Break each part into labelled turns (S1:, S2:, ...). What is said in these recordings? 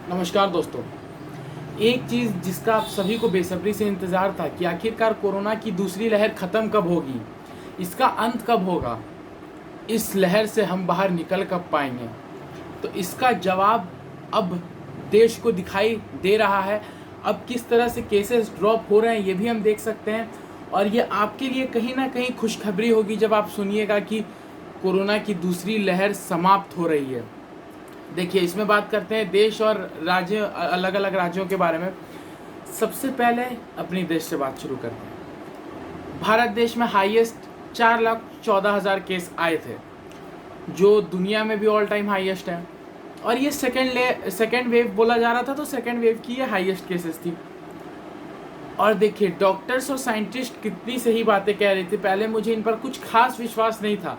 S1: नमस्कार दोस्तों। एक चीज़ जिसका आप सभी को बेसब्री से इंतज़ार था कि आखिरकार कोरोना की दूसरी लहर ख़त्म कब होगी, इसका अंत कब होगा, इस लहर से हम बाहर निकल कब पाएंगे, तो इसका जवाब अब देश को दिखाई दे रहा है। अब किस तरह से केसेस ड्रॉप हो रहे हैं ये भी हम देख सकते हैं, और ये आपके लिए कहीं ना कहीं खुशखबरी होगी जब आप सुनिएगा कि कोरोना की दूसरी लहर समाप्त हो रही है। देखिए, इसमें बात करते हैं देश और राज्य, अलग अलग राज्यों के बारे में। सबसे पहले अपनी देश से बात शुरू करते हैं। भारत देश में हाईएस्ट 4,14,000 केस आए थे, जो दुनिया में भी ऑल टाइम हाईएस्ट है। और ये सेकेंड वेव बोला जा रहा था, तो सेकेंड वेव की ये हाईएस्ट केसेस थी। और देखिए, डॉक्टर्स और साइंटिस्ट कितनी सही बातें कह रहे थे। पहले मुझे इन पर कुछ खास विश्वास नहीं था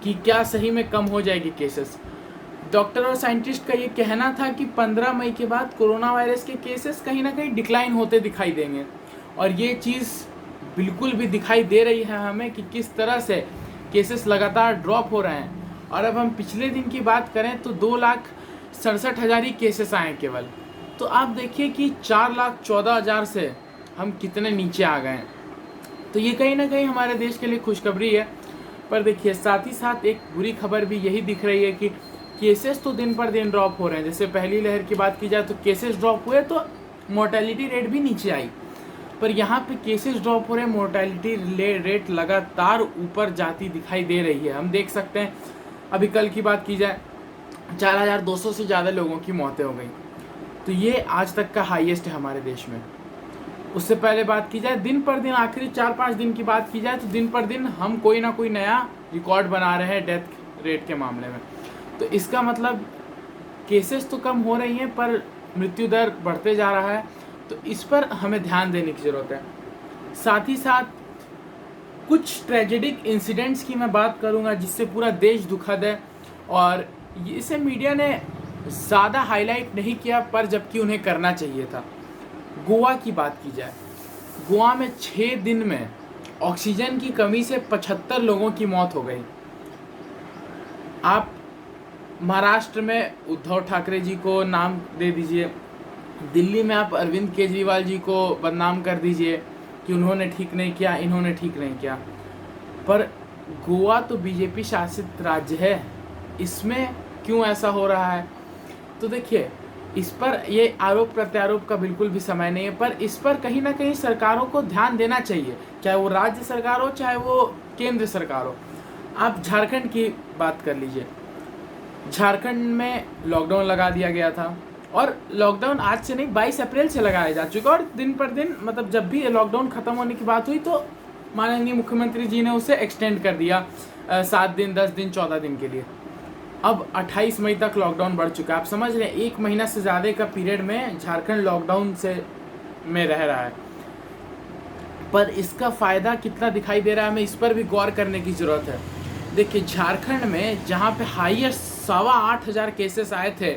S1: कि क्या सही में कम हो जाएगी केसेस। डॉक्टर और साइंटिस्ट का ये कहना था कि 15 मई के बाद कोरोना वायरस के केसेस कहीं ना कहीं डिक्लाइन होते दिखाई देंगे, और ये चीज़ बिल्कुल भी दिखाई दे रही है हमें कि किस तरह से केसेस लगातार ड्रॉप हो रहे हैं। और अब हम पिछले दिन की बात करें तो 2,67,000 ही केसेस आए केवल। तो आप देखिए कि 4,14,000 से हम कितने नीचे आ गए हैं। तो ये कहीं ना कहीं हमारे देश के लिए खुशखबरी है। पर देखिए, साथ ही साथ एक बुरी खबर भी यही दिख रही है कि केसेस तो दिन पर दिन ड्रॉप हो रहे हैं। जैसे पहली लहर की बात की जाए तो केसेस ड्रॉप हुए तो मोर्टेलिटी रेट भी नीचे आई, पर यहाँ पे केसेस ड्रॉप हो रहे हैं, मोर्टेलिटी रेट लगातार ऊपर जाती दिखाई दे रही है। हम देख सकते हैं, अभी कल की बात की जाए 4,200 से ज़्यादा लोगों की मौतें हो गई, तो ये आज तक का हाईएस्ट है हमारे देश में। उससे पहले बात की जाए दिन पर दिन, आखिरी 4-5 दिन की बात की जाए तो दिन पर दिन हम कोई ना कोई नया रिकॉर्ड बना रहे हैं डेथ रेट के मामले में। तो इसका मतलब केसेस तो कम हो रही हैं पर मृत्यु दर बढ़ते जा रहा है, तो इस पर हमें ध्यान देने की ज़रूरत है। साथ ही साथ कुछ ट्रेजेडिक इंसिडेंट्स की मैं बात करूंगा जिससे पूरा देश दुखद है, और इसे मीडिया ने ज़्यादा हाईलाइट नहीं किया, पर जबकि उन्हें करना चाहिए था। गोवा की बात की जाए, गोवा में 6 दिन में ऑक्सीजन की कमी से 75 लोगों की मौत हो गई। आप महाराष्ट्र में उद्धव ठाकरे जी को नाम दे दीजिए, दिल्ली में आप अरविंद केजरीवाल जी को बदनाम कर दीजिए कि उन्होंने ठीक नहीं किया, इन्होंने ठीक नहीं किया, पर गोवा तो बीजेपी शासित राज्य है, इसमें क्यों ऐसा हो रहा है? तो देखिए, इस पर ये आरोप प्रत्यारोप का बिल्कुल भी समय नहीं है, पर इस पर कहीं ना कहीं सरकारों को ध्यान देना चाहिए, चाहे वो राज्य सरकार हो चाहे वो केंद्र सरकार हो। आप झारखंड की बात कर लीजिए, झारखंड में लॉकडाउन लगा दिया गया था, और लॉकडाउन आज से नहीं 22 अप्रैल से लगाया जा चुका, और दिन पर दिन मतलब जब भी लॉकडाउन ख़त्म होने की बात हुई तो माननीय मुख्यमंत्री जी ने उसे एक्सटेंड कर दिया 7 दिन, 10 दिन, 14 दिन के लिए। अब 28 मई तक लॉकडाउन बढ़ चुका है। आप समझ रहे हैं, 1 महीना से ज़्यादा का पीरियड में झारखंड लॉकडाउन में रह रहा है, पर इसका फ़ायदा कितना दिखाई दे रहा है हमें इस पर भी गौर करने की ज़रूरत है। देखिए, झारखंड में जहाँ पे हाईएस्ट 8,500 केसेस आए थे,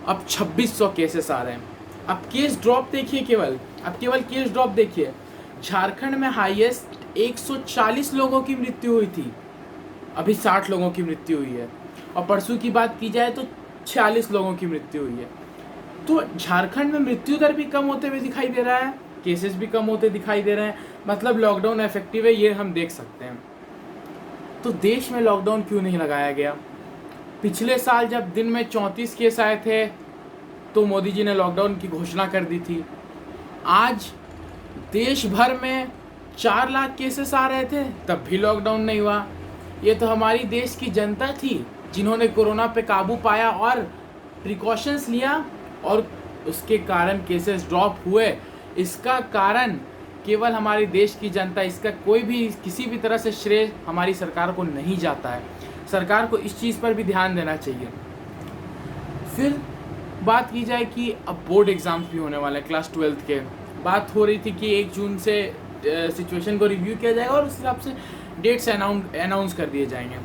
S1: अब 2,600 केसेस आ रहे हैं। अब केस ड्रॉप देखिए, केवल केस ड्रॉप देखिए। झारखंड में हाईएस्ट 140 लोगों की मृत्यु हुई थी, अभी 60 लोगों की मृत्यु हुई है, और परसों की बात की जाए तो 46 लोगों की मृत्यु हुई है। तो झारखंड में मृत्यु दर भी कम होते हुए दिखाई दे रहा है, केसेस भी कम होते दिखाई दे रहे हैं, मतलब लॉकडाउन इफेक्टिव है, ये हम देख सकते हैं। तो देश में लॉकडाउन क्यों नहीं लगाया गया? पिछले साल जब दिन में 34 केस आए थे तो मोदी जी ने लॉकडाउन की घोषणा कर दी थी। आज देश भर में 4 लाख केसेस आ रहे थे, तब भी लॉकडाउन नहीं हुआ। ये तो हमारी देश की जनता थी जिन्होंने कोरोना पे काबू पाया और प्रिकॉशंस लिया, और उसके कारण केसेस ड्रॉप हुए। इसका कारण केवल हमारे देश की जनता, इसका कोई भी किसी भी तरह से श्रेय हमारी सरकार को नहीं जाता है। सरकार को इस चीज़ पर भी ध्यान देना चाहिए। फिर बात की जाए कि अब बोर्ड एग्ज़ाम्स भी होने वाले हैं, क्लास 12th के। बात हो रही थी कि 1 जून से सिचुएशन को रिव्यू किया जाएगा और उस हिसाब से डेट्स अनाउंस कर दिए जाएंगे।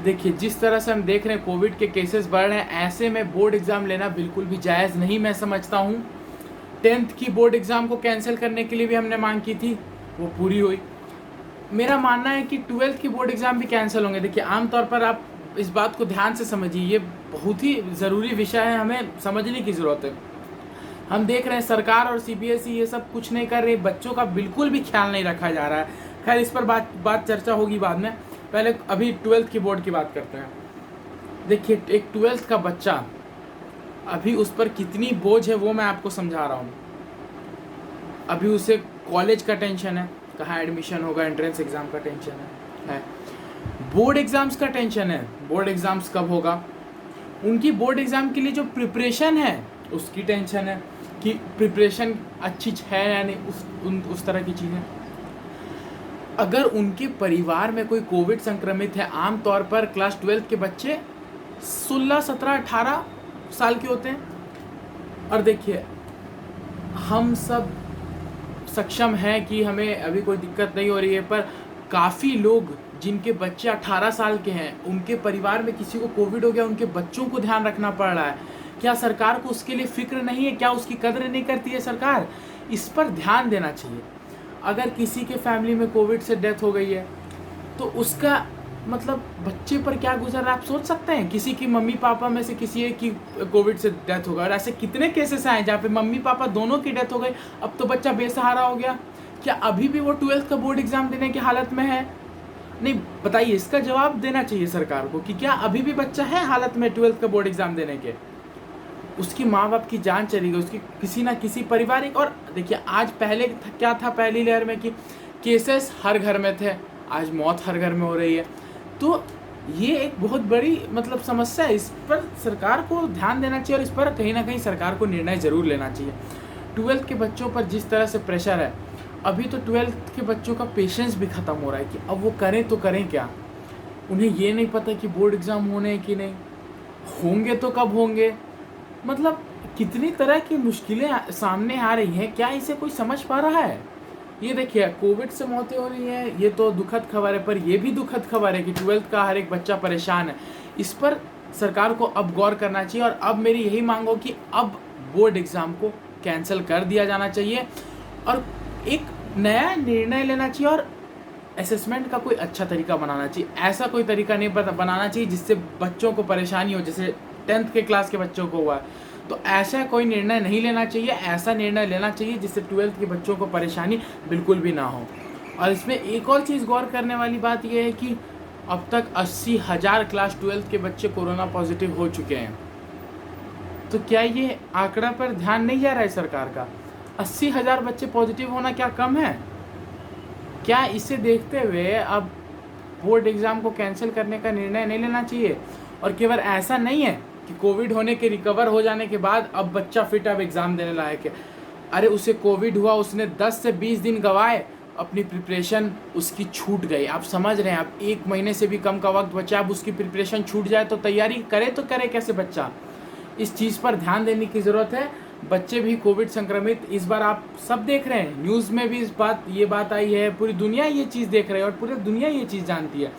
S1: देखिए, जिस तरह से हम देख रहे हैं कोविड के केसेस बढ़ रहे हैं, ऐसे में बोर्ड एग्ज़ाम लेना बिल्कुल भी जायज़ नहीं मैं समझता हूँ। 10th की बोर्ड एग्ज़ाम को कैंसिल करने के लिए भी हमने मांग की थी, वो पूरी हुई। मेरा मानना है कि 12th की बोर्ड एग्ज़ाम भी कैंसिल होंगे। देखिए, आमतौर पर आप इस बात को ध्यान से समझिए, ये बहुत ही ज़रूरी विषय है, हमें समझने की ज़रूरत है। हम देख रहे हैं सरकार और सीबीएसई ये सब कुछ नहीं कर रही, बच्चों का बिल्कुल भी ख्याल नहीं रखा जा रहा है। खैर इस पर बात चर्चा होगी बाद में, पहले अभी 12th की बोर्ड की बात करते हैं। देखिए एक 12th का बच्चा अभी उस पर कितनी बोझ है वो मैं आपको समझा रहा हूँ। अभी उसे कॉलेज का टेंशन है, कहाँ एडमिशन होगा, एंट्रेंस एग्ज़ाम का टेंशन है, बोर्ड एग्ज़ाम्स का टेंशन है, बोर्ड एग्ज़ाम्स कब होगा, उनकी बोर्ड एग्ज़ाम के लिए जो प्रिपरेशन है उसकी टेंशन है कि प्रिपरेशन अच्छी है या नहीं, उस तरह की चीज़ें। अगर उनके परिवार में कोई कोविड संक्रमित है, आमतौर पर क्लास 12 के बच्चे 16, 17, 18 साल के होते हैं। और देखिए हम सब सक्षम हैं कि हमें अभी कोई दिक्कत नहीं हो रही है, पर काफ़ी लोग जिनके बच्चे 18 साल के हैं, उनके परिवार में किसी को कोविड हो गया, उनके बच्चों को ध्यान रखना पड़ रहा है। क्या सरकार को उसके लिए फिक्र नहीं है? क्या उसकी कदर नहीं करती है सरकार? इस पर ध्यान देना चाहिए। अगर किसी के फैमिली में कोविड से डेथ हो गई है तो उसका मतलब बच्चे पर क्या गुजर रहा है आप सोच सकते हैं। किसी की मम्मी पापा में से किसी एक की कोविड से डेथ हो गई, और ऐसे कितने केसेस आए जहाँ पे मम्मी पापा दोनों की डेथ हो गई, अब तो बच्चा बेसहारा हो गया। क्या अभी भी वो 12th का बोर्ड एग्जाम देने की हालत में है? नहीं, बताइए, इसका जवाब देना चाहिए सरकार को कि क्या अभी भी बच्चा है हालत में 12th का बोर्ड एग्जाम देने के। उसकी माँ बाप की जान चली गई, उसकी किसी ना किसी पारिवारिक। और देखिए आज पहले क्या था पहली लहर में कि केसेस हर घर में थे, आज मौत हर घर में हो रही है। तो ये एक बहुत बड़ी मतलब समस्या है, इस पर सरकार को ध्यान देना चाहिए और इस पर कहीं ना कहीं सरकार को निर्णय ज़रूर लेना चाहिए। 12th के बच्चों पर जिस तरह से प्रेशर है, अभी तो 12th के बच्चों का पेशेंस भी ख़त्म हो रहा है कि अब वो करें तो करें क्या। उन्हें ये नहीं पता कि बोर्ड एग्ज़ाम होने कि नहीं होंगे, तो कब होंगे। मतलब कितनी तरह की मुश्किलें सामने आ रही हैं, क्या इसे कोई समझ पा रहा है? ये देखिए कोविड से मौतें हो रही हैं, ये तो दुखद खबर है, पर ये भी दुखद खबर है कि 12th का हर एक बच्चा परेशान है। इस पर सरकार को अब गौर करना चाहिए और अब मेरी यही मांग हो कि अब बोर्ड एग्ज़ाम को कैंसिल कर दिया जाना चाहिए और एक नया निर्णय लेना चाहिए और असेसमेंट का कोई अच्छा तरीका बनाना चाहिए। ऐसा कोई तरीका नहीं बनाना चाहिए जिससे बच्चों को परेशानी हो, जैसे 10th के क्लास के बच्चों को हुआ। तो ऐसा कोई निर्णय नहीं लेना चाहिए, ऐसा निर्णय लेना चाहिए जिससे 12th के बच्चों को परेशानी बिल्कुल भी ना हो। और इसमें एक और चीज़ गौर करने वाली बात यह है कि अब तक 80,000 क्लास 12th के बच्चे कोरोना पॉजिटिव हो चुके हैं। तो क्या ये आंकड़ा पर ध्यान नहीं जा रहा है सरकार का? 80,000 बच्चे पॉजिटिव होना क्या कम है? क्या इसे देखते हुए अब बोर्ड एग्ज़ाम को कैंसिल करने का निर्णय नहीं लेना चाहिए? और केवल ऐसा नहीं है कि कोविड होने के रिकवर हो जाने के बाद अब बच्चा फिट, अब एग्ज़ाम देने लायक है। अरे उसे कोविड हुआ, उसने 10 से 20 दिन गंवाए, अपनी प्रिपरेशन उसकी छूट गई। आप समझ रहे हैं, अब 1 महीने से भी कम का वक्त बचा, अब उसकी प्रिपरेशन छूट जाए तो तैयारी करे तो करे कैसे बच्चा? इस चीज़ पर ध्यान देने की ज़रूरत है। बच्चे भी कोविड संक्रमित इस बार आप सब देख रहे हैं, न्यूज़ में भी ये बात आई है, पूरी दुनिया ये चीज़ देख रही है और पूरी दुनिया ये चीज़ जानती है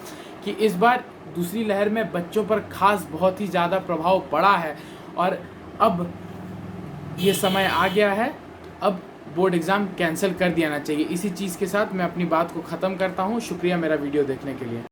S1: कि इस बार दूसरी लहर में बच्चों पर खास बहुत ही ज़्यादा प्रभाव पड़ा है। और अब ये समय आ गया है, अब बोर्ड एग्ज़ाम कैंसिल कर दिया जाना चाहिए। इसी चीज़ के साथ मैं अपनी बात को ख़त्म करता हूँ। शुक्रिया मेरा वीडियो देखने के लिए।